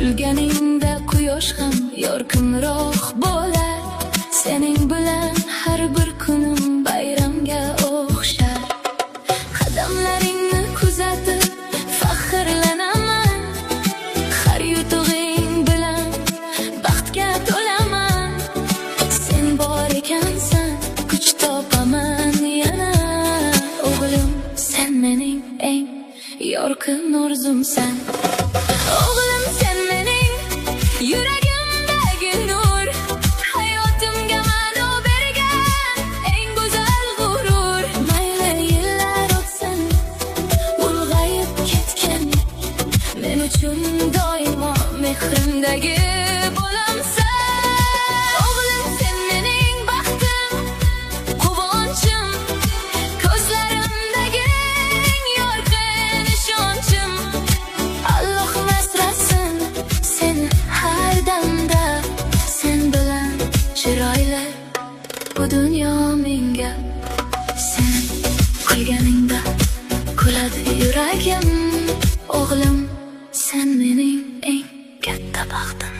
Kulganingda quyosh ham yorqinroq bo'lar. Sening bilan har bir kunim bayramga o'xshar. Qadamlaringni kuzatib faxrlanaman. Har yutug'ing bilan baxtga to'laman. Sen bor ekansan, kuch topaman yana. O'g'lim, sen mening eng yorqin orzumsan. O'g'lim, sen mening yuragimdagi nur. Hayotimga ma'no bergan eng go'zal g'urur. Mayli yillar o'tsin, ulg'ayib ketgan, men uchun doimo mehrimdagi bo'lamsan. O'g'lim, sen mening baxtim, quvonchim, ko'zlarimdagi eng yorqin ishonchim. Alloh asrasin seni har damda. Sen bilan chiroyli bu dunyo menga. Sen kulganingda kuladi yuragim. O'g'lim, sen mening eng katta baxtim.